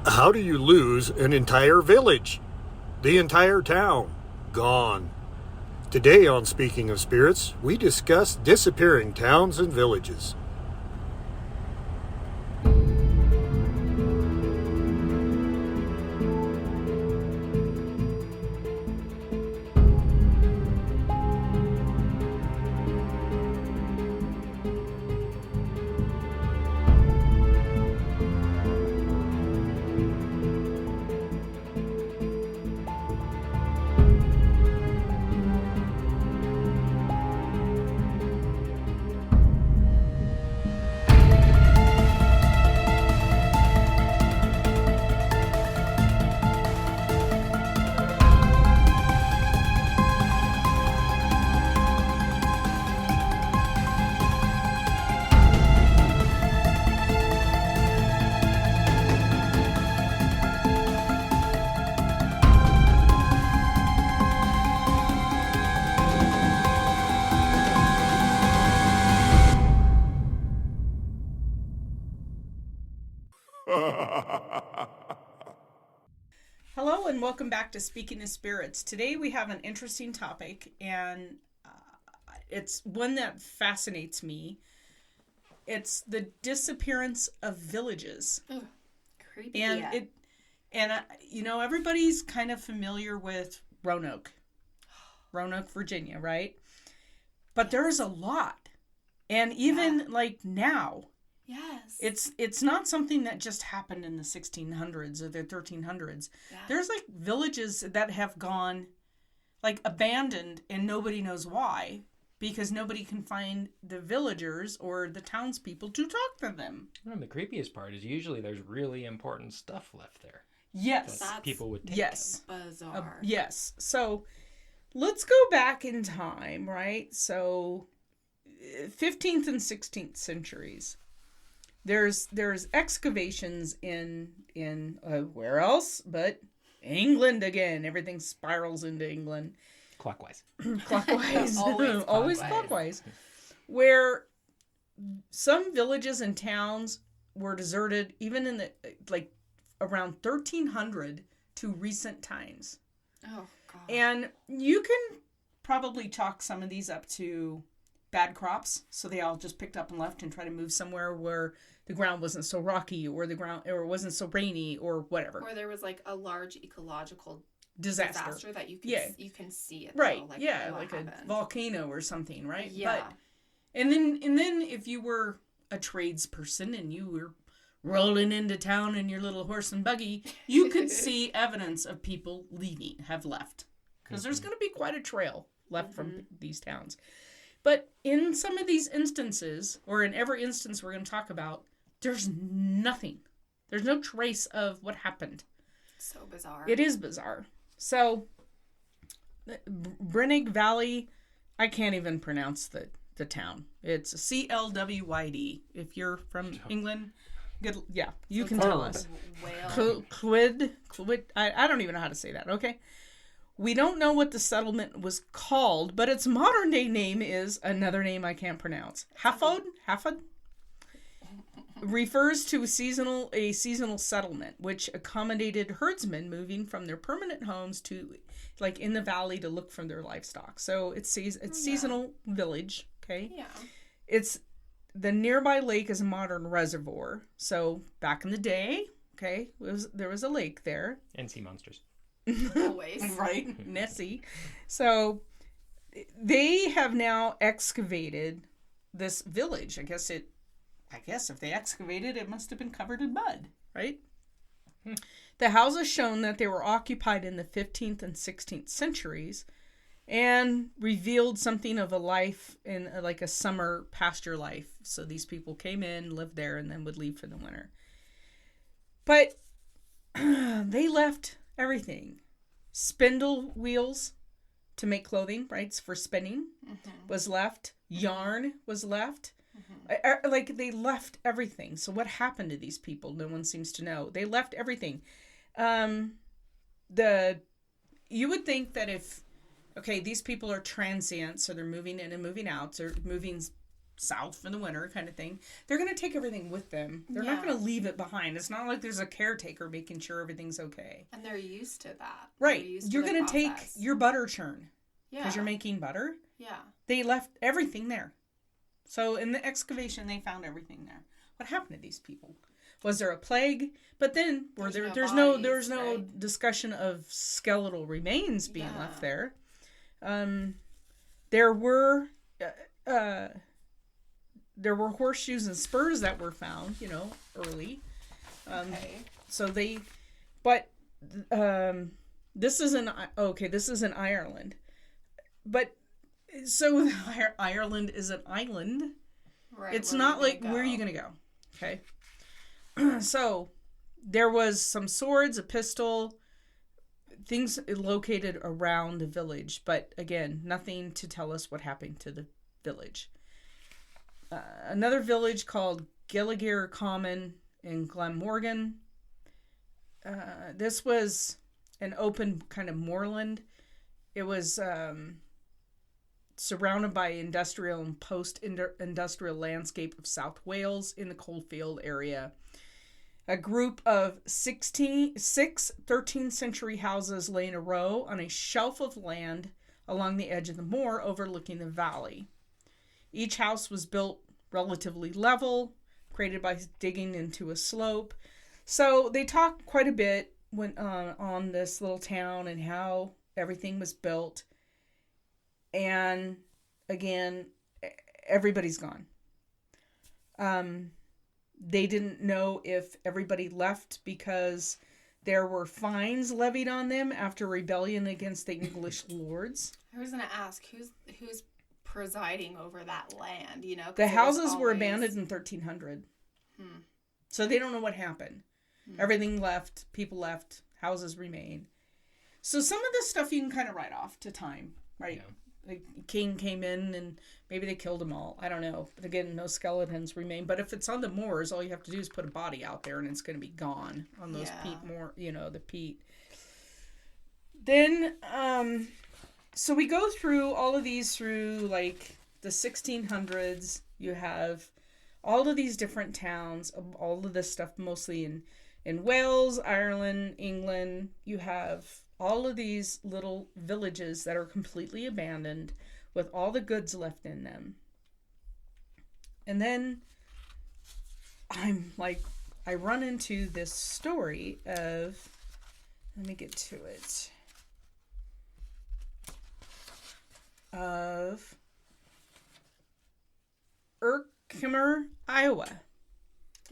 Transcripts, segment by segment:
How do you lose an entire village? The entire town gone. Today on Speaking of Spirits, we discuss disappearing towns and villages. Hello and welcome back to Speaking of Spirits. Today we have an interesting topic, and it's one that fascinates me. It's the disappearance of villages. Ugh, creepy. And everybody's kind of familiar with Roanoke, Virginia, right? But there's a lot, and even like now. Yes. It's not something that just happened in the 1600s or the 1300s. Yeah. There's like villages that have gone like abandoned and nobody knows why, because nobody can find the villagers or the townspeople to talk to them. And the creepiest part is usually there's really important stuff left there. Yes. That's People would take. Yes. bizarre. Yes. So let's go back in time, right? So 15th and 16th centuries. There's excavations in where else but England again. Everything spirals into England. Clockwise. Clockwise. Always Clockwise. Where some villages and towns were deserted even in the around 1300 to recent times. Oh, God. And you can probably chalk some of these up to bad crops. So they all just picked up and left and tried to move somewhere where the ground wasn't so rocky or it wasn't so rainy or whatever. Or there was like a large ecological Disaster that you can see it. Right. Though, like happened. a volcano or something, right? Yeah. And then if you were a tradesperson and you were rolling into town in your little horse and buggy, you could see evidence of people have left. Because there's going to be quite a trail left from these towns. But in some of these instances, or in every instance we're going to talk about, there's nothing. There's no trace of what happened. So bizarre. It is bizarre. So, Brennig Valley, I can't even pronounce the town. It's Clwyd. If you're from England, good. Yeah, you can tell us. Clwyd. I don't even know how to say that. Okay. We don't know what the settlement was called, but its modern day name is another name I can't pronounce. Hafod refers to a seasonal settlement which accommodated herdsmen moving from their permanent homes to like in the valley to look for their livestock. So it's seasonal village, okay? Yeah. It's the nearby lake is a modern reservoir. So back in the day, okay, there was a lake there. And sea monsters. Always. Right, Nessie. So they have now excavated this village. I guess if they excavated, it must have been covered in mud, right? The houses shown that they were occupied in the 15th and 16th centuries and revealed something of a life in like a summer pasture life. So these people came in, lived there, and then would leave for the winter. But they left everything. Spindle wheels to make clothing, right, for spinning was left. Yarn was left. Like they left everything. So what happened to these people? No one seems to know. They left everything. You would think that if, okay, these people are transient, so they're moving in and moving out, they're moving south for the winter kind of thing. They're going to take everything with them. They're not going to leave it behind. It's not like there's a caretaker making sure everything's okay. And they're used to that. Right. They're used to You're the going to take process. your butter churn Yeah. because you're making butter. Yeah. They left everything there. So in the excavation, they found everything there. What happened to these people? Was there a plague? But then there's no right? discussion of skeletal remains being Yeah. left there. There were horseshoes and spurs that were found, early. Okay. So this is in Ireland. But so Ireland is an island. Right. It's where not are you like, gonna where are you going to go? Okay. So there was some swords, a pistol, things located around the village. But again, nothing to tell us what happened to the village. Another village called Gilligir Common in Glamorgan. This was an open kind of moorland. It was surrounded by industrial and post-industrial landscape of South Wales in the coalfield area. A group of 13th century houses lay in a row on a shelf of land along the edge of the moor overlooking the valley. Each house was built relatively level, created by digging into a slope. So they talk quite a bit on this little town and how everything was built. And again, everybody's gone. They didn't know if everybody left because there were fines levied on them after rebellion against the English lords. I was going to ask, who's presiding over that land, 'cause The it was houses were always- abandoned in 1300. So they don't know what happened. Everything left, people left, houses remain. So some of this stuff you can kind of write off to time, right? Yeah. The king came in and maybe they killed them all. I don't know. But again, no skeletons remain. But if it's on the moors, all you have to do is put a body out there and it's going to be gone on those peat moor, the peat. Then, so we go through all of these through like the 1600s. You have all of these different towns, all of this stuff mostly in Wales, Ireland, England. You have all of these little villages that are completely abandoned with all the goods left in them. And then I run into this story of, let me get to it, of Herkimer, Iowa,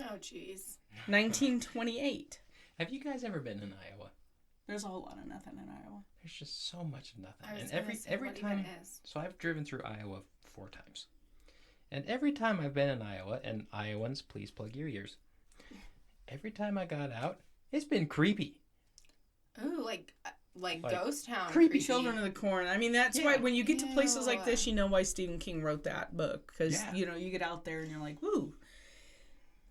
Oh, jeez. 1928. Have you guys ever been in Iowa? There's a whole lot of nothing in Iowa. There's just so much of nothing. I was And gonna say, every what time, even is? so I've driven through Iowa 4 times. And every time I've been in Iowa, and Iowans, please plug your ears. Every time I got out, it's been creepy. Ooh, like Ghost Town. creepy Children of the Corn. I mean, that's why when you get to places like this, Ew. you know why Stephen King wrote that book. Because, Yeah. you get out there and you're like, woo.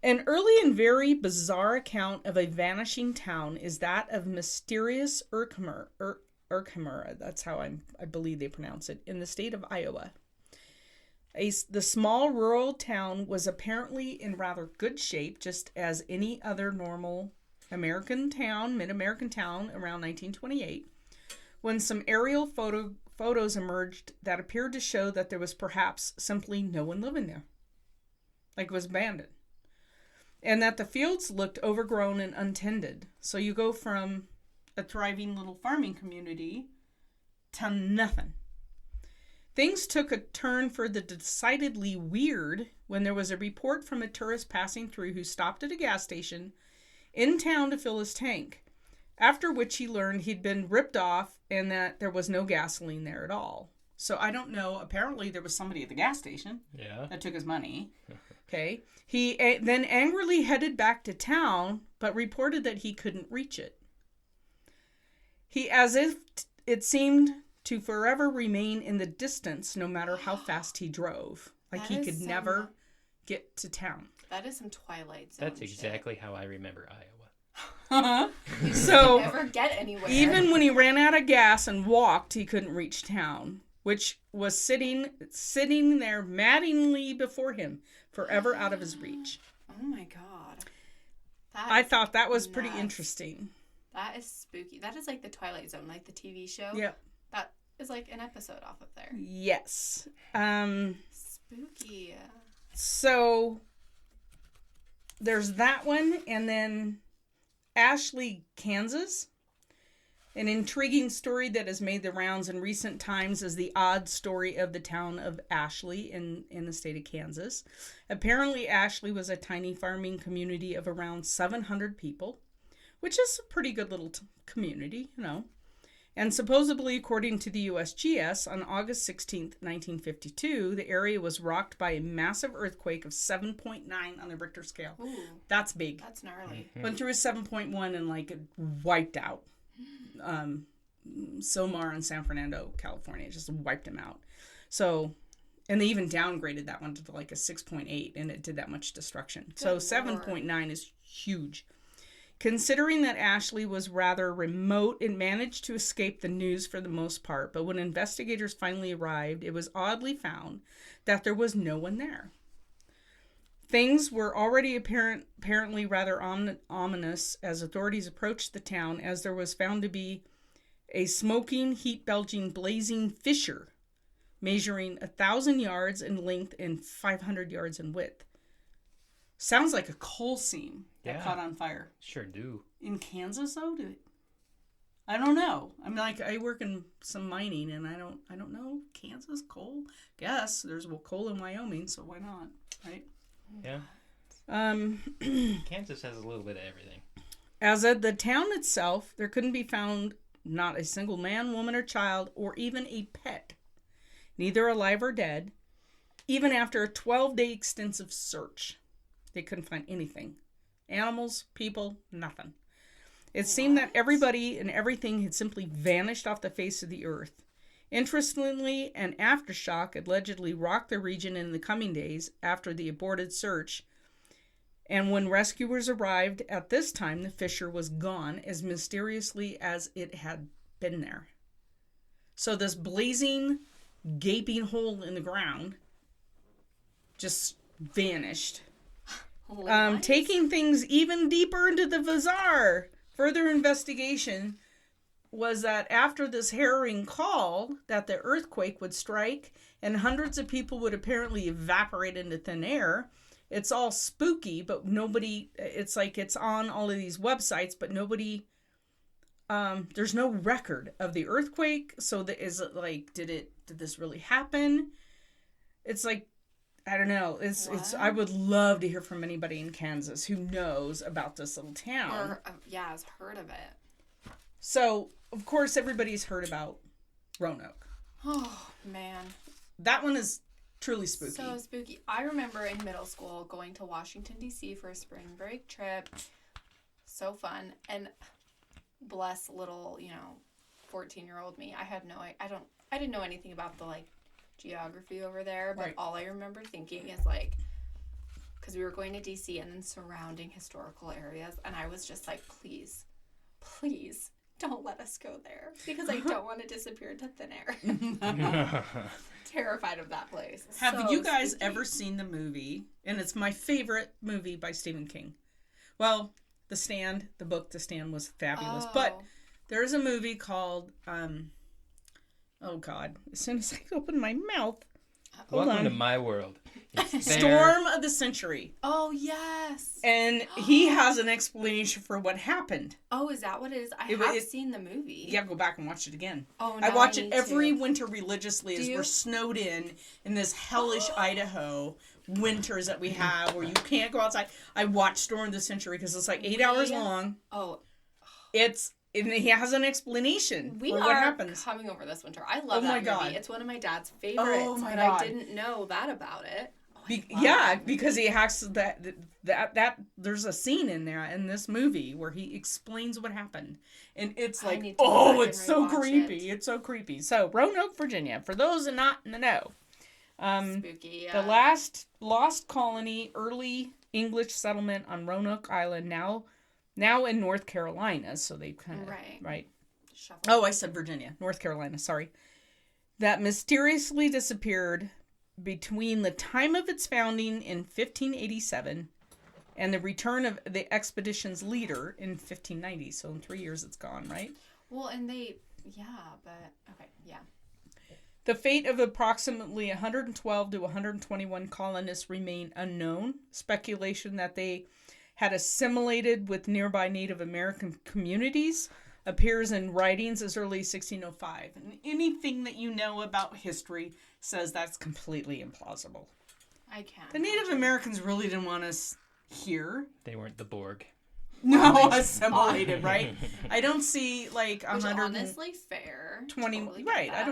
An early and very bizarre account of a vanishing town is that of mysterious Herkimer, that's how I believe they pronounce it, in the state of Iowa. The small rural town was apparently in rather good shape, just as any other normal mid-American town around 1928, when some aerial photos emerged that appeared to show that there was perhaps simply no one living there. Like it was abandoned. And that the fields looked overgrown and untended. So you go from a thriving little farming community to nothing. Things took a turn for the decidedly weird when there was a report from a tourist passing through who stopped at a gas station in town to fill his tank, after which he learned he'd been ripped off and that there was no gasoline there at all. So I don't know. Apparently there was somebody at the gas station that took his money. Okay. He then angrily headed back to town, but reported that he couldn't reach it. He, as if it seemed to forever remain in the distance, no matter how fast he drove. Like That he is could some- never get to town. That is some Twilight Zone That's exactly how I remember So Iowa. shit. Never get anywhere. even when he ran out of gas and walked, he couldn't reach town. which was sitting there maddeningly before him, forever out of his reach. Oh my god. I thought that was pretty nuts. interesting. That is spooky. That is like the Twilight Zone, like the TV show. Yep. That is like an episode off of there. Yes. Spooky. So there's that one, and then Ashley, Kansas. An intriguing story that has made the rounds in recent times is the odd story of the town of Ashley in the state of Kansas. Apparently, Ashley was a tiny farming community of around 700 people, which is a pretty good little community, you know. And supposedly, according to the USGS, on August 16th, 1952, the area was rocked by a massive earthquake of 7.9 on the Richter scale. Ooh, That's big. that's gnarly. Went through a 7.1 and like it wiped out Silmar and San Fernando, California. It just wiped them out. So, and they even downgraded that one to like a 6.8, and it did that much destruction. So 7.9 is huge. Considering that Ashley was rather remote, it managed to escape the news for the most part. But when investigators finally arrived, it was oddly found that there was no one there. Things were already apparently rather ominous as authorities approached the town, as there was found to be a smoking, heat-belching, blazing fissure measuring 1,000 yards in length and 500 yards in width. Sounds like a coal seam that caught on fire. Sure do. In Kansas, though? I don't know. I mean, like, I work in some mining, and I don't know. Kansas, coal? Guess. There's coal in Wyoming, so why not, right? Yeah. Kansas has a little bit of everything. As of the town itself, there couldn't be found not a single man, woman, or child, or even a pet, neither alive or dead. Even after a 12-day extensive search, they couldn't find anything. Animals, people, nothing. It seemed that everybody and everything had simply vanished off the face of the earth. Interestingly, an aftershock allegedly rocked the region in the coming days after the aborted search. And when rescuers arrived at this time, the fissure was gone as mysteriously as it had been there. So this blazing, gaping hole in the ground just vanished. Taking things even deeper into the bizarre, further investigation was that after this harrowing call that the earthquake would strike and hundreds of people would apparently evaporate into thin air. It's all spooky, but nobody, it's like it's on all of these websites, but nobody, there's no record of the earthquake. So is it like, did this really happen? It's like, I don't know. It's. I would love to hear from anybody in Kansas who knows about this little town. Or, has heard of it. So, of course, everybody's heard about Roanoke. Oh, man. That one is truly spooky. So spooky. I remember in middle school going to Washington, D.C. for a spring break trip. So fun. And bless little, 14-year-old me. I didn't know anything about the, geography over there, but all I remember thinking is because we were going to DC and then surrounding historical areas, and I was just like, please don't let us go there because I don't want to disappear into thin air. Terrified of that place. Have you guys ever seen the movie? And it's my favorite movie by Stephen King. Well, The Stand, the book The Stand was fabulous, but there's a movie called oh God, as soon as I open my mouth. Welcome to my world. Storm of the Century. Oh, yes. And he has an explanation for what happened. Oh, is that what it is? I have seen the movie. Yeah, go back and watch it again. Oh, no, I watch it every winter religiously as we're snowed in this hellish Idaho winters that we have where you can't go outside. I watch Storm of the Century because it's like 8 hours long. Oh. And he has an explanation for what happens. Coming over this winter. I love that movie. God. It's one of my dad's favorites. Oh my God. God. I didn't know that about it. Because he has that there's a scene in there in this movie where he explains what happened. And it's like, it's so creepy. It's so creepy. So, Roanoke, Virginia, for those not in the know. Spooky, The last lost colony, early English settlement on Roanoke Island, now in North Carolina, so they kind of, right? Shuffle. Oh, I said Virginia. North Carolina, sorry. that mysteriously disappeared between the time of its founding in 1587 and the return of the expedition's leader in 1590. So in 3 years it's gone, right? Well, and they, yeah, but, okay, yeah. The fate of approximately 112 to 121 colonists remain unknown. Speculation that they had assimilated with nearby Native American communities appears in writings as early as 1605. And anything that you know about history says that's completely implausible. I can't. The Native Americans really didn't want us here. They weren't the Borg. No, assimilated, right? I don't see like Which 100. honestly, fair. 20 Totally get right. that.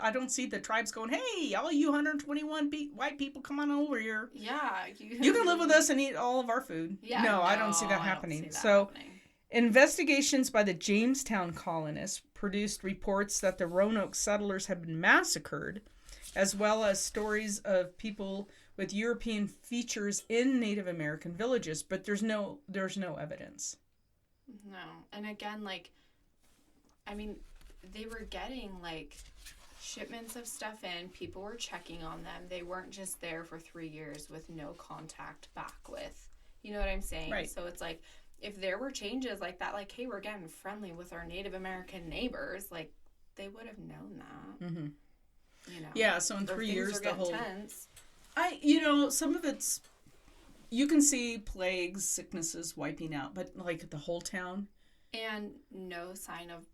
I don't see the tribes going, hey, all you 121 white people, come on over here. Yeah. You can live with us and eat all of our food. Yeah, No, I don't see that I don't happening. see that So happening. investigations by the Jamestown colonists produced reports that the Roanoke settlers had been massacred, as well as stories of people with European features in Native American villages, but there's no evidence. No. And again, like, I mean, they were getting, like, shipments of stuff in. People were checking on them. They weren't just there for 3 years with no contact back with. You know what I'm saying? Right. So it's like, if there were changes like that, like, hey, we're getting friendly with our Native American neighbors, like, they would have known that. Mm-hmm. You know? Yeah, so in Or 3 things years, are the getting whole... tense. some of it's, you can see plagues, sicknesses wiping out, but like the whole town. And no sign of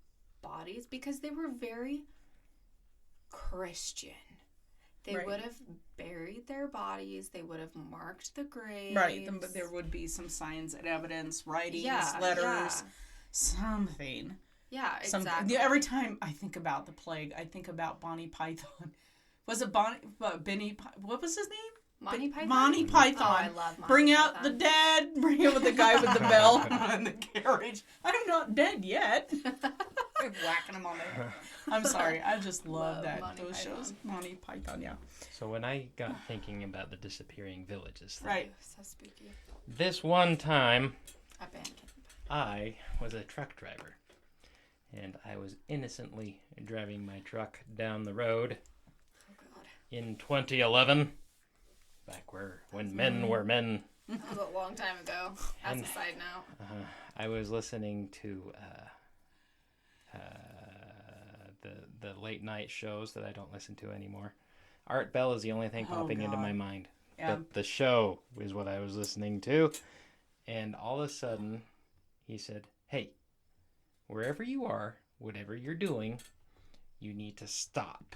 bodies because they were very Christian. They Right. would have buried their bodies. They would have marked the graves. Right, but there would be some signs and evidence, writings, Yeah, letters, something. Yeah, Some, exactly. every time I think about the plague, I think about Bonnie Python. Was it Benny? What was his name? Monty Python? Monty Python. Oh, I love Monty Bring out Python. the dead. Bring out the guy with the bell and the carriage. I'm not dead yet. Whacking him on the head. I'm sorry. I just love that. Monty Those Python. shows. Monty Python, yeah. So when I got thinking about the disappearing villages thing, Right. So spooky. this one time A band camp. I was a truck driver. And I was innocently driving my truck down the road Oh, God. in 2011. Back when men were men. That was a long time ago. As a And- side note. I was listening to the late night shows that I don't listen to anymore. Art Bell is the only thing Oh, popping into God. my mind. Yeah. But the show is what I was listening to. And all of a sudden, he said, hey, wherever you are, whatever you're doing, you need to stop.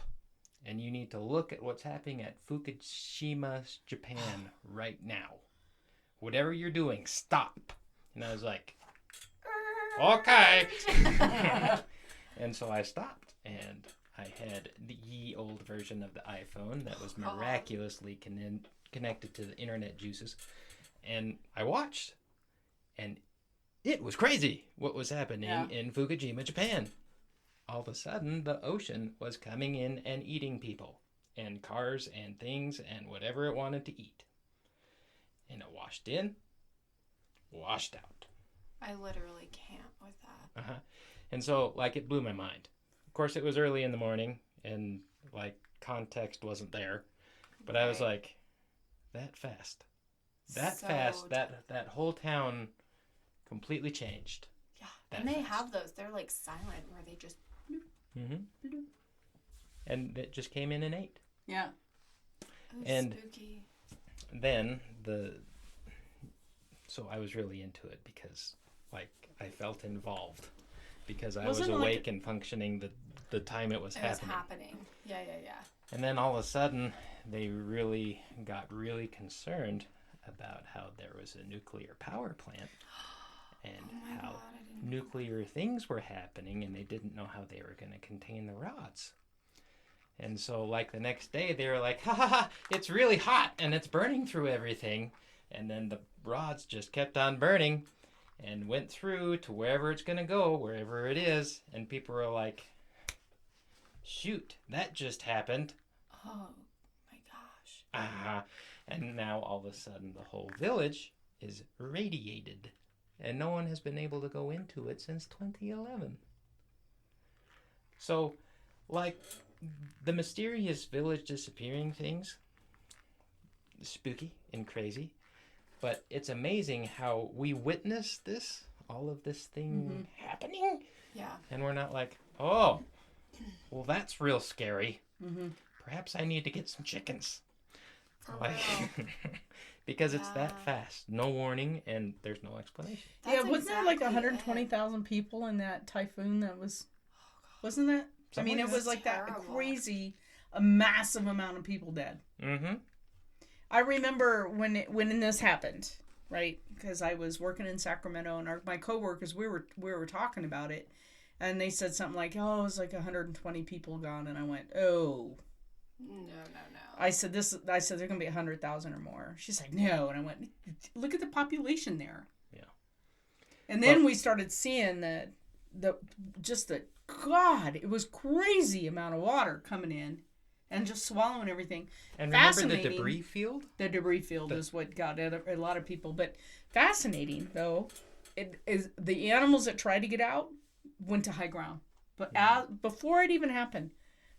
And you need to look at what's happening at Fukushima, Japan right now. Whatever you're doing, stop. And I was like, okay. And so I stopped. And I had the ye old version of the iPhone that was miraculously connected to the internet juices. And I watched. And it was crazy what was happening in Fukushima, Japan. All of a sudden, the ocean was coming in and eating people and cars and things and whatever it wanted to eat. And it washed in, washed out. I literally can't with that. And so, like, it blew my mind. Of course, it was early in the morning and, like, context wasn't there. But I was Right. like, that fast. That So fast, that whole town completely changed. Yeah. That And they fast. have those. They're like silent where they just. Mm-hmm. And it just came in and ate. Yeah. Oh, And- spooky. Then so I was really into it because, like, I felt involved because I was Wasn't it like awake and functioning the time it was It was happening. happening. Yeah. And then all of a sudden, they really got really concerned about how there was a nuclear power plant and Oh my how God, I didn't. nuclear things were happening, and they didn't know how they were going to contain the rods. And so, like, the next day, they were like, ha ha ha, it's really hot and it's burning through everything. And then the rods just kept on burning and went through to wherever it's going to go, wherever it is. And people were like, shoot, that just happened. Oh my gosh. And now all of a sudden, the whole village is radiated. And no one has been able to go into it since 2011. So, like, the mysterious village disappearing things, spooky and crazy, but it's amazing how we witness all of this thing happening, Yeah. and we're not like, oh, well, that's real scary. Mm-hmm. Perhaps I need to get some chickens. For Like, real. because it's that Yeah. fast, no warning, and there's no explanation. Yeah, wasn't there like exactly 120,000 people in that typhoon that was... Wasn't that? I mean, it Something was like that terrible. crazy, a massive amount of people dead. Mm-hmm. I remember when this happened, right? Because I was working in Sacramento, and my coworkers, we were talking about it, and they said something like, "Oh, it was like 120 people gone," and I went, "Oh." No. I said there's gonna be 100,000 or more. She's like, "No," and I went, "Look at the population there." Yeah. And then we started seeing God, it was crazy amount of water coming in and just swallowing everything. And remember the Fascinating. debris field? The debris field is what got a lot of people. But fascinating, though, it is the animals that tried to get out went to high ground. But before it even happened,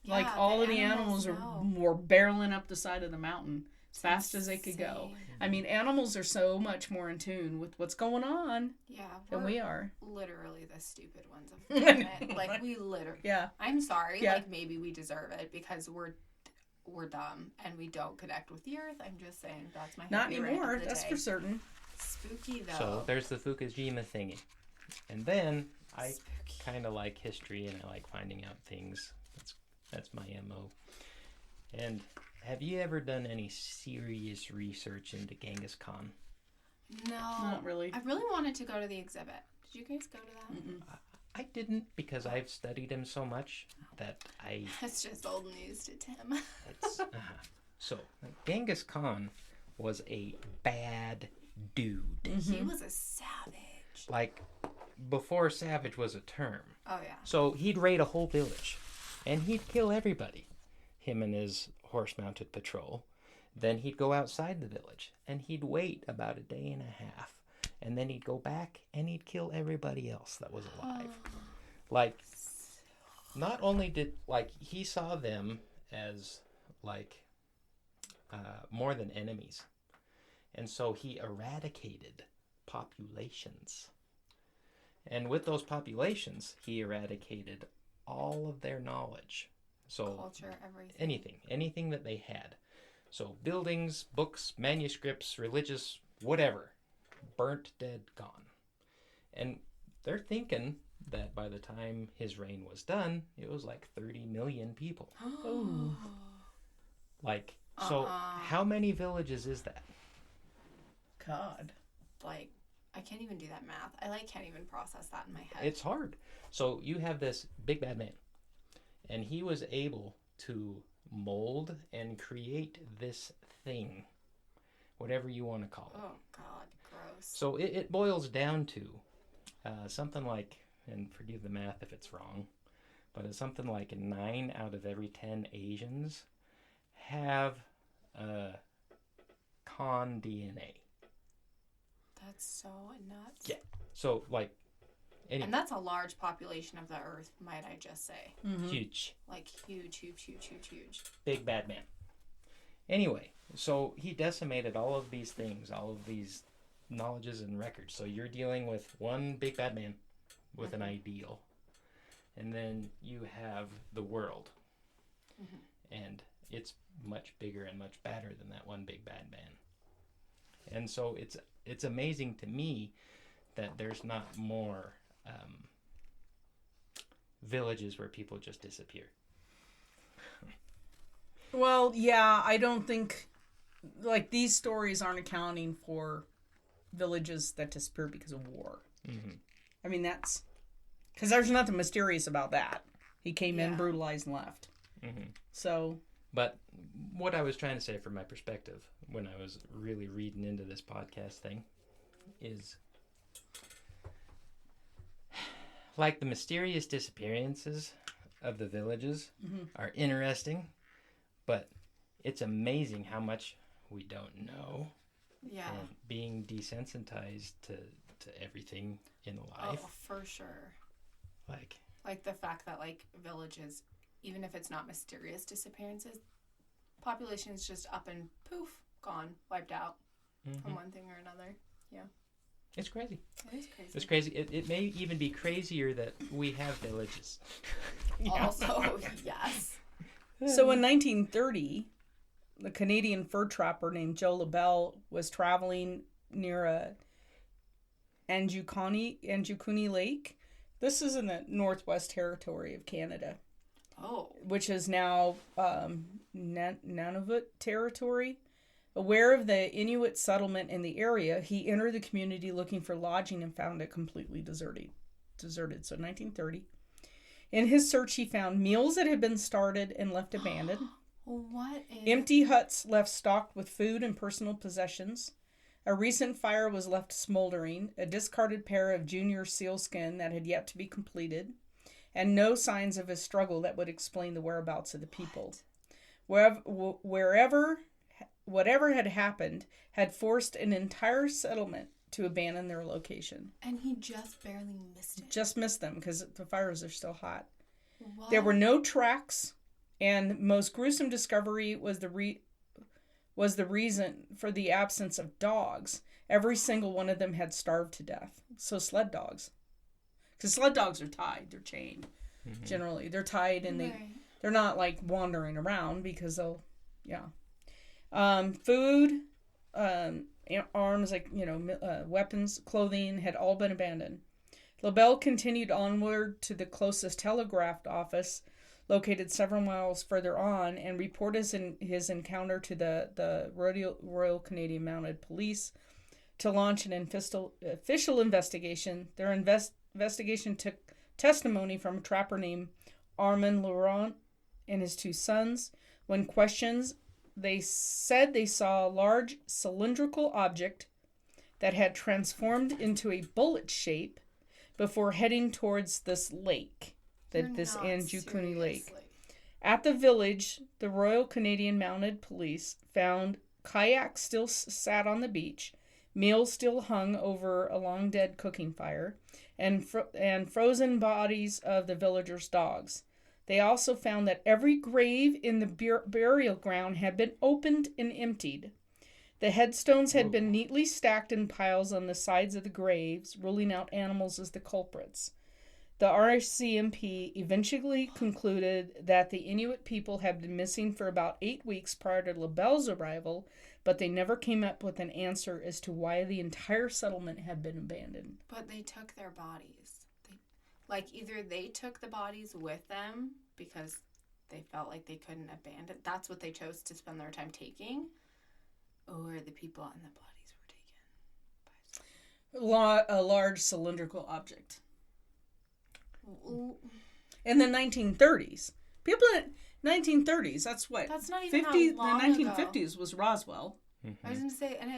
like Yeah, all the of the animals know. were barreling up the side of the mountain as fast as they could go. Insane. I mean, animals are so much more in tune with what's going on Yeah, than we are. literally the stupid ones of the planet. Like, we literally... Yeah. I'm sorry. Yeah. Like, maybe we deserve it because we're dumb and we don't connect with the earth. I'm just saying that's my Not happy rant anymore, of the that's day. for certain. Spooky, though. So there's the Fukushima thingy. And then I Spooky. kind of like history and I like finding out things. That's my MO. And have you ever done any serious research into Genghis Khan? No. Not really. I really wanted to go to the exhibit. Did you guys go to that? Mm-mm. I didn't because I've studied him so much that I... That's just old news to Tim. So, Genghis Khan was a bad dude. He was a savage. Like, before savage was a term. Oh, yeah. So he'd raid a whole village, and he'd kill everybody. Him and his horse-mounted patrol. Then he'd go outside the village, and he'd wait about a day and a half. And then he'd go back, and he'd kill everybody else that was alive. Like, not only did, like, he saw them as, like, more than enemies. And so he eradicated populations. And with those populations, he eradicated all of their knowledge. So Culture, everything. anything that they had. So buildings, books, manuscripts, religious, whatever, burnt, dead, gone. And they're thinking that by the time his reign was done, it was like 30 million people. Ooh. Like, so how many villages is that? God. Like, I can't even do that math. I, like, can't even process that in my head. It's hard. So you have this big bad man, and he was able to mold and create this thing, whatever you want to call it. Oh, God. Gross. So it boils down to something like, and forgive the math if it's wrong, but it's something like 9 out of every 10 Asians have Khan DNA. That's so nuts. Yeah. So, like, anyway, And that's a large population of the earth, might I just say. huge. Like, huge, huge, huge, huge, huge. Big bad man. Anyway, so he decimated all of these things, all of these knowledges and records. So you're dealing with one big bad man with an ideal. And then you have the world. And it's much bigger and much badder than that one big bad man. And so it's amazing to me that there's not more villages where people just disappear. Well, yeah, I don't think, like, these stories aren't accounting for villages that disappear because of war. Mm-hmm. I mean, that's, because there's nothing mysterious about that. He came in, Yeah. brutalized, and left. Mm-hmm. So, But what I was trying to say from my perspective when I was really reading into this podcast thing is, like, the mysterious disappearances of the villages are interesting, but it's amazing how much we don't know. Yeah. And being desensitized to everything in life. Oh, for sure. Like, Like, the fact that, like, villages even if it's not mysterious disappearances, population's just up and poof, gone, wiped out from one thing or another. Yeah. It's crazy. It is crazy. It's crazy. It may even be crazier that we have villages. Also, yes. So in 1930, the Canadian fur trapper named Joe LaBelle was traveling near Anjukuni Lake. This is in the Northwest Territory of Canada. Oh. Which is now Nunavut Territory. Aware of the Inuit settlement in the area, he entered the community looking for lodging and found it completely deserted. So 1930. In his search, he found meals that had been started and left abandoned. What is... Empty huts left stocked with food and personal possessions. A recent fire was left smoldering. A discarded pair of junior sealskin that had yet to be completed. And no signs of a struggle that would explain the whereabouts of the people. Whatever had happened had forced an entire settlement to abandon their location. And he just barely missed it. Just missed them because the fires are still hot. What? There were no tracks, and most gruesome discovery was the reason for the absence of dogs. Every single one of them had starved to death. So sled dogs. Because sled dogs are tied. They're chained. Mm-hmm. Generally. They're tied and they're not like wandering around because they'll, yeah. Food, arms, like, weapons, clothing had all been abandoned. LaBelle continued onward to the closest telegraph office, located several miles further on, and reported his encounter to the Royal Canadian Mounted Police to launch an official investigation. Their investigation took testimony from a trapper named Armand Laurent and his two sons. When questioned, they said they saw a large cylindrical object that had transformed into a bullet shape before heading towards this lake, this Anjukuni Lake. At the village, the Royal Canadian Mounted Police found kayaks still sat on the beach, meals still hung over a long dead cooking fire, and frozen bodies of the villagers' dogs. They also found that every grave in the burial ground had been opened and emptied. The headstones had been neatly stacked in piles on the sides of the graves, ruling out animals as the culprits. The RCMP eventually concluded that the Inuit people had been missing for about 8 weeks prior to LaBelle's arrival, but they never came up with an answer as to why the entire settlement had been abandoned. But they took their bodies. Either they took the bodies with them because they felt like they couldn't abandon. That's what they chose to spend their time taking. Or the people and the bodies were taken. A large cylindrical object. In the 1930s. People in 1930s, that's what? That's not even that long ago. The 1950s was Roswell. I was going to say, and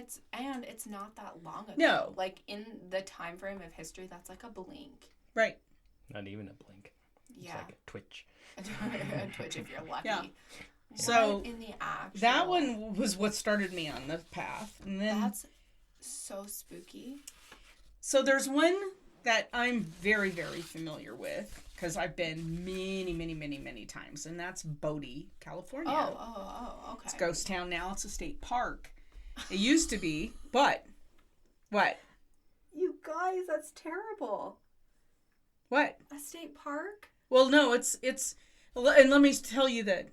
it's not that long ago. No. Like, in the time frame of history, that's like a blink. Right. Not even a blink. It's like a twitch. A twitch if you're lucky. Yeah. What So in the actual... that one was what started me on the path. And then that's so spooky. So there's one that I'm very, very familiar with because I've been many times, and that's Bodie, California. Oh, okay. It's a ghost town now. It's a state park. It used to be, but what? You guys, that's terrible. What? A state park? Well, no, it's and let me tell you that.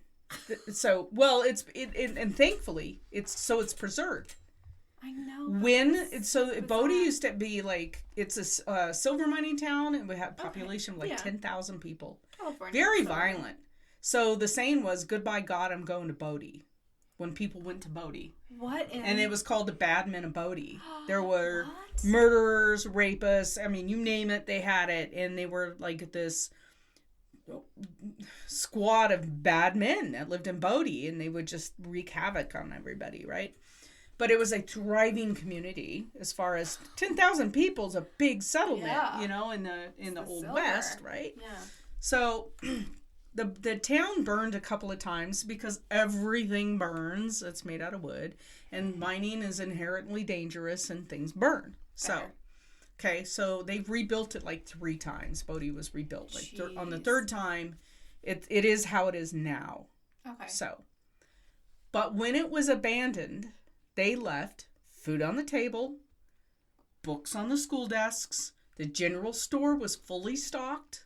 So, well, and thankfully it's preserved. I know. Bodie used to be like, it's a silver mining town, and we have a population of like 10,000 people. California. Very violent. So the saying was, "Goodbye, God, I'm going to Bodie." When people went to Bodie. And it was called the Bad Men of Bodie. There were murderers, rapists. I mean, you name it, they had it, and they were like this squad of bad men that lived in Bodie, and they would just wreak havoc on everybody, right? But it was a thriving community as far as 10,000 people is a big settlement, in the Old West, right? Yeah. So the town burned a couple of times because everything burns. It's made out of wood, and mining is inherently dangerous, and things burn. So, so they've rebuilt it like 3 times. Bodie was rebuilt on the 3rd time. It is how it is now. Okay. So, but when it was abandoned, they left food on the table, books on the school desks. The general store was fully stocked.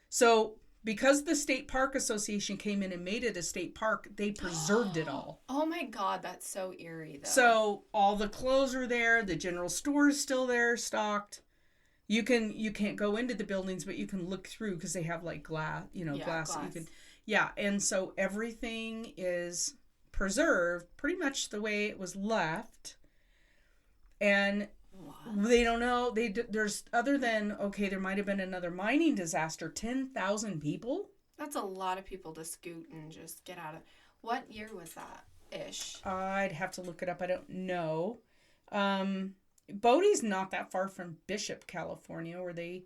So, because the State Park Association came in and made it a state park, they preserved it all. Oh my God, that's so eerie, though. So, all the clothes are there. The general store is still there, stocked. You can't go into the buildings, but you can look through because they have like glass, glass. That you can, and so everything is preserved pretty much the way it was left. And they don't know. There's other than, okay, there might have been another mining disaster. 10,000 people. That's a lot of people to scoot and just get out of. What year was that ish? I'd have to look it up. I don't know. Bodie's not that far from Bishop, California, where they,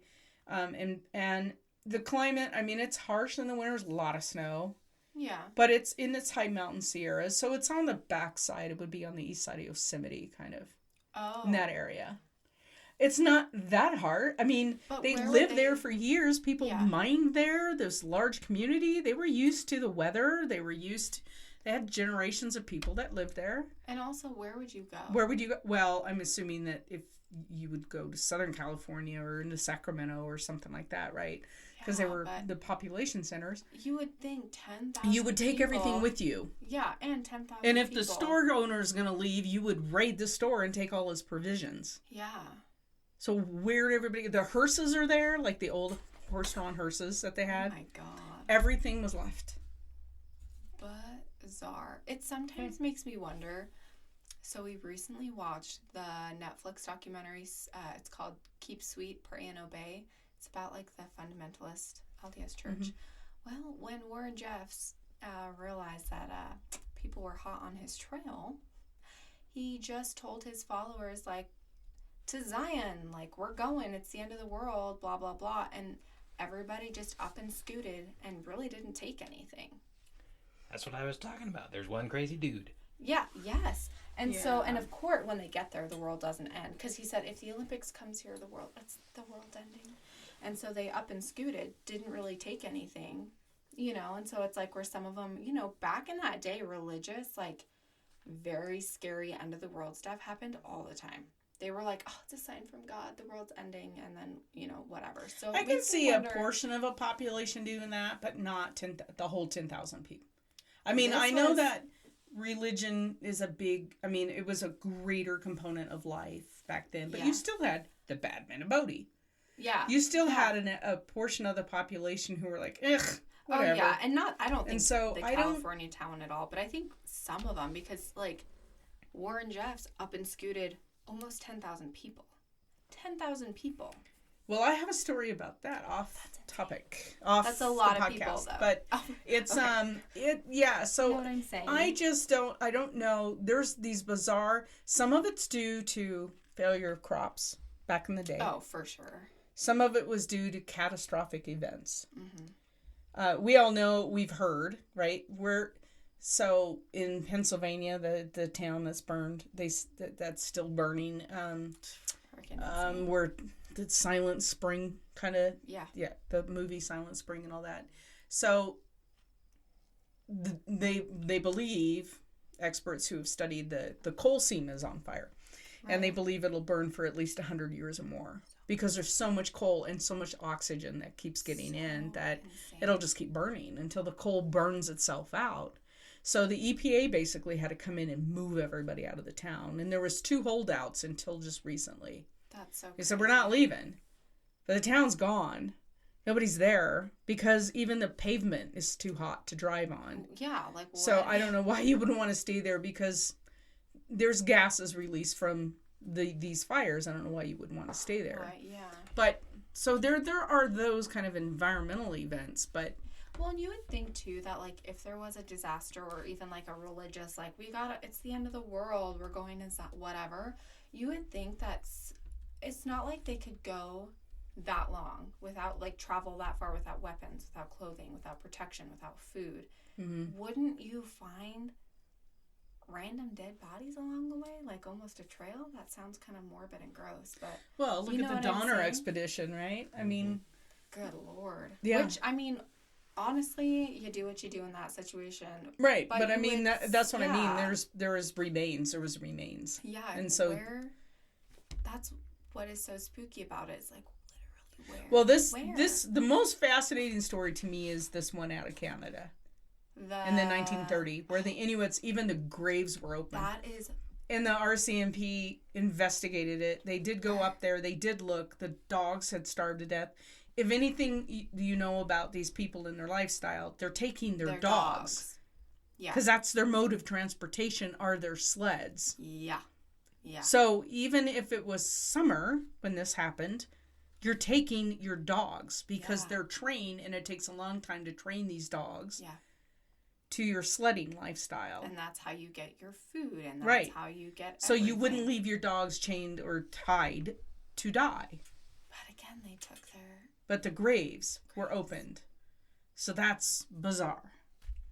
and the climate. I mean, it's harsh in the winters. A lot of snow. Yeah. But it's in its high mountain Sierras, so it's on the backside. It would be on the east side of Yosemite, kind of. Oh. In that area. It's not that hard. I mean, they lived there for years. People mined there. This large community. They were used to the weather. They had generations of people that lived there. And also, where would you go? Where would you go? Well, I'm assuming that if you would go to Southern California or into Sacramento or something like that, right? Because they were the population centers. You would think 10,000 You would take everything with you. Yeah, and 10,000 And if the store owner is going to leave, you would raid the store and take all his provisions. Yeah. So where everybody, the hearses are there, like the old horse-drawn hearses that they had. Oh my God. Everything was left. Bizarre. It sometimes makes me wonder. So we recently watched the Netflix documentary. It's called Keep Sweet, Pray and Obey. It's about like the fundamentalist LDS church. Well, when Warren Jeffs realized that people were hot on his trail, he just told his followers, like, to Zion, like, we're going, it's the end of the world, blah, blah, blah. And everybody just up and scooted and really didn't take anything. That's what I was talking about. There's one crazy dude. Yeah, yes. And so, and of course, when they get there, the world doesn't end. Because he said, if the Olympics comes here, it's the world ending. And so they up and scooted, didn't really take anything, and so it's like where some of them, back in that day, religious, like very scary end of the world stuff happened all the time. They were like, oh, it's a sign from God, the world's ending, and then, whatever. So I can see a portion of a population doing that, but not the whole 10,000 people. I mean, I know that religion is it was a greater component of life back then, but you still had the bad men of Bodie. Yeah. You still had a portion of the population who were like, ugh, whatever. Oh, yeah. And I don't think so the California town at all, but I think some of them, because, like, Warren Jeffs up and scooted almost 10,000 people. 10,000 people. Well, I have a story about that off topic. That's a lot of people, though. But it's, so you know what I'm saying? I don't know. There's these bizarre, some of it's due to failure of crops back in the day. Oh, for sure. Some of it was due to catastrophic events. Mm-hmm. We all know, we've heard, right? So in Pennsylvania, the town that's burned, that's still burning. Where the Silent Spring kind of, the movie Silent Spring and all that. So they believe, experts who have studied the coal seam is on fire. Right. And they believe it'll burn for at least 100 years or more. Because there's so much coal and so much oxygen that keeps getting in that it'll just keep burning until the coal burns itself out. So the EPA basically had to come in and move everybody out of the town. And there was 2 holdouts until just recently. That's so crazy. They said, we're not leaving. But the town's gone. Nobody's there because even the pavement is too hot to drive on. Yeah, like what? So I don't know why you wouldn't want to stay there because there's gases released from these fires. I don't know why you would want to stay there. Right, yeah. But so there are those kind of environmental events, but well, and you would think too that like if there was a disaster or even like a religious like it's the end of the world, we're going to whatever, you would think it's not like they could go that long without like travel that far without weapons, without clothing, without protection, without food. Mm-hmm. Wouldn't you find random dead bodies along the way, like almost a trail? That sounds kind of morbid and gross, but look at the Donner expedition, right? I mean, good Lord. Yeah. Which, I mean, honestly, you do what you do in that situation. Right, But but I you mean would- that's what I mean. yeah. There was remains. Yeah, And so- that's what is so spooky about it. It's like literally where. Well, Where? the most fascinating story to me is this one out of Canada in the 1930, where the Inuits, even the graves were open. That is And the RCMP investigated it. They did go up there. They did look. The dogs had starved to death. If anything you know about these people and their lifestyle, they're taking their dogs. Yeah. Because that's their mode of transportation, are their sleds. Yeah. Yeah. So even if it was summer when this happened, you're taking your dogs because Yeah. they're trained, and it takes a long time to train these dogs Yeah. to your sledding lifestyle. And that's how you get your food, and that's Right. how you get So you wouldn't everything. leave your dogs chained or tied to die. But again, they took their... But the graves were opened. So that's bizarre.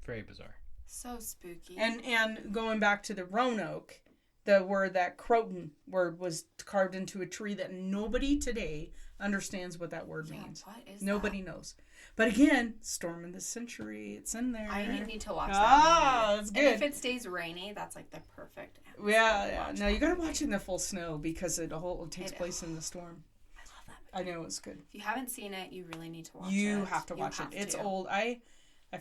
Very bizarre. So spooky. And going back to the Roanoke, the word that Croton word was carved into a tree that nobody today understands what that word Yeah, means. what is Nobody knows. But again, Storm of the Century, it's in there. I need to watch Ah, that movie. it's And good. if it stays rainy, that's like the perfect atmosphere Yeah, to yeah. watch No, you that gotta movie. watch it in the full snow because it takes It- place in the storm. I love that movie. I know it's good. If you haven't seen it, you really need to watch it. You have to watch have it. It's to. old. I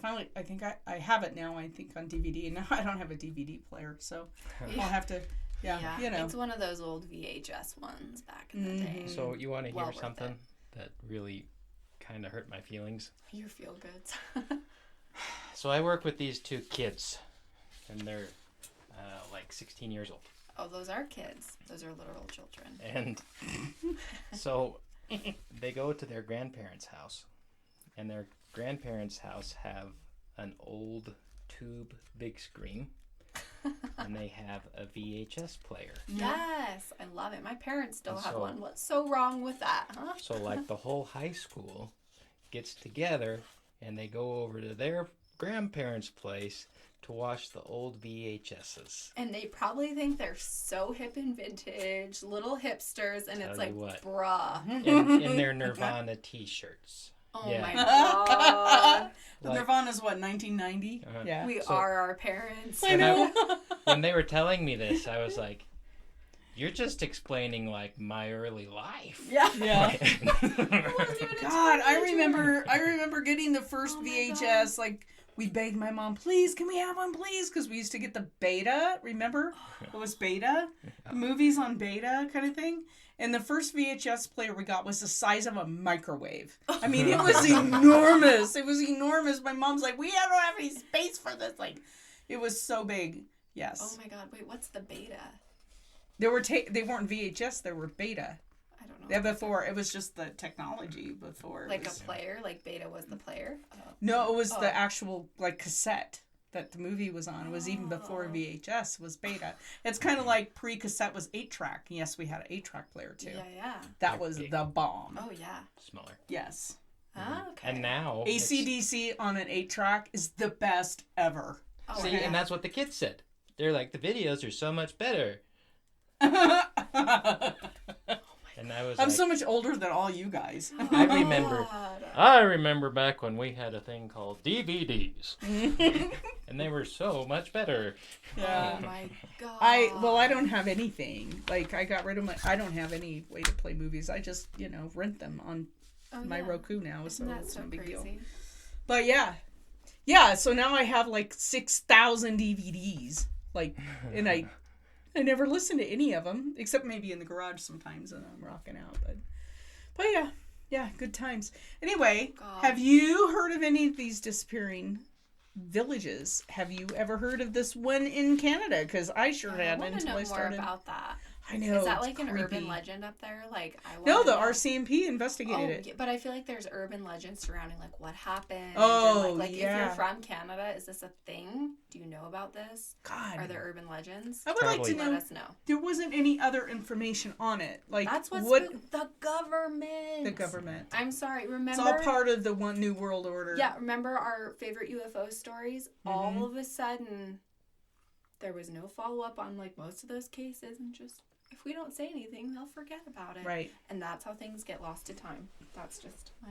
finally, I think I have it now. I think on DVD. Now I don't have a DVD player, so I'll have to. Yeah, you know. It's one of those old VHS ones back in the day. So you want to hear Well worth something that really kind of hurt my feelings? You feel good. So I work with these two kids, and they're like 16 years old. Oh, those are kids. Those are literal children. And so they go to their grandparents' house, and their grandparents' house have an old tube big screen, and they have a VHS player. Yes, I love it. My parents still And have so- one. What's so wrong with that, huh? So like the whole high school gets together, and they go over to their grandparents' place to watch the old VHSs. And they probably think they're so hip and vintage, little hipsters, and Tell it's you like, what. bruh. In their Nirvana t-shirts. Oh Yeah. my god. The Like- Nirvana's what, 1990? Uh-huh. Yeah. We So- are our parents. I And know. When they were telling me this, I was like, you're just explaining like my early life. Yeah. Yeah. Wasn't even a God, I teenager. remember getting the first Oh my VHS. Like, we begged my mom, please, can we have one, please? Because we used to get the beta. Remember? It was beta. Movies on beta kind of thing. And the first VHS player we got was the size of a microwave. I mean, it was enormous. It was enormous. My mom's like, we don't have any space for this. Like, it was so big. Oh Yes. my god, wait, what's the beta? They weren't VHS. They were beta. I don't know. Yeah, before it was just the technology before. It Like was, a player? Like beta was the player? No, it was Oh. the actual like cassette that the movie was on. It was even before Oh. VHS was beta. It's kind of like pre-cassette was 8-track. Yes, we had an 8-track player too. Yeah. That They're was big. the bomb. Oh yeah. Smaller. Yes. Ah, okay. And now it's- AC/DC on an 8-track is the best ever. Oh, See, yeah. and that's what the kids said. They're like, the videos are so much better. And I was I'm like, so much older than all you guys. I remember. God. I remember back when we had a thing called DVDs, and they were so much better. Yeah. Oh my god. I don't have anything. Like I got rid of I don't have any way to play movies. I just, rent them on Oh, my yeah. Roku now, so Isn't that it's so no big crazy? deal. But yeah, so now I have like 6,000 DVDs, like, and I never listen to any of them except maybe in the garage sometimes, and I'm rocking out. But yeah, good times. Anyway, God. have you heard of any of these disappearing villages? Have you ever heard of this one in Canada? Because I sure I hadn't want to until know I more started. about that. I know. Is that it's like an creepy. urban legend up there? Like I No, wanna the know. RCMP investigated Oh, it. yeah, but I feel like there's urban legends surrounding like what happened. Oh, and, like if yeah. you're from Canada, is this a thing? Do you know about this? God, Are there urban legends? I would like Probably. to Let know. us know. There wasn't any other information on it. Like That's what's what the government. the government. I'm sorry. Remember? It's all part of the one New World Order. Yeah, remember our favorite UFO stories? Mm-hmm. All of a sudden, there was no follow up on like most of those cases, and just if we don't say anything, they'll forget about it. Right. And that's how things get lost to time. That's just my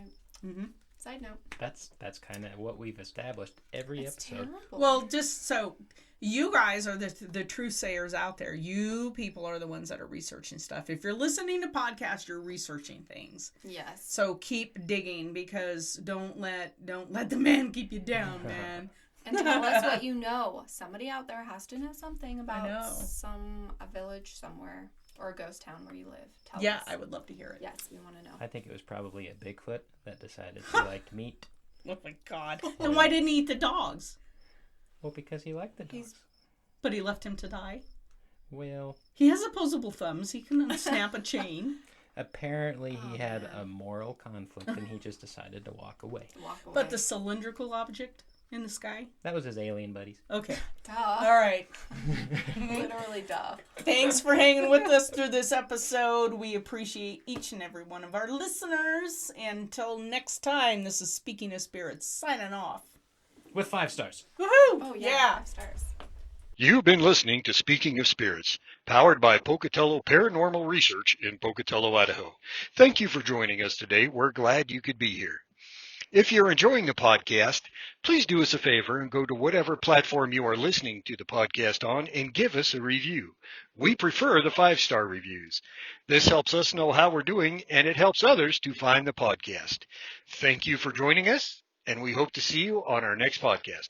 Mm-hmm. Side note. That's kind of what we've established every It's episode. terrible. Well, just so you guys are the truth sayers out there. You people are the ones that are researching stuff. If you're listening to podcasts, you're researching things. Yes. So keep digging, because don't let the man keep you down, man. And tell us what you know. Somebody out there has to know something know. about a village somewhere or a ghost town where you live. Tell Yeah, us. I would love to hear it. Yes, we want to know. I think it was probably a Bigfoot that decided he liked meat. Oh my God! Then why didn't he eat the dogs? Well, because he liked the dogs. But he left him to die. Well, He has opposable thumbs. He can snap a chain. apparently he had man. a moral conflict and he just decided to walk away. Walk away. But the cylindrical object in the sky? That was his alien buddies. Okay. Duh. All right. Literally duh. Thanks for hanging with us through this episode. We appreciate each and every one of our listeners. Until next time, this is Speaking of Spirits, signing off. With 5 stars. Woohoo! Oh, yeah. 5 stars. You've been listening to Speaking of Spirits, powered by Pocatello Paranormal Research in Pocatello, Idaho. Thank you for joining us today. We're glad you could be here. If you're enjoying the podcast, please do us a favor and go to whatever platform you are listening to the podcast on and give us a review. We prefer the 5-star reviews. This helps us know how we're doing, and it helps others to find the podcast. Thank you for joining us, and we hope to see you on our next podcast.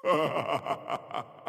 Ha ha ha ha ha.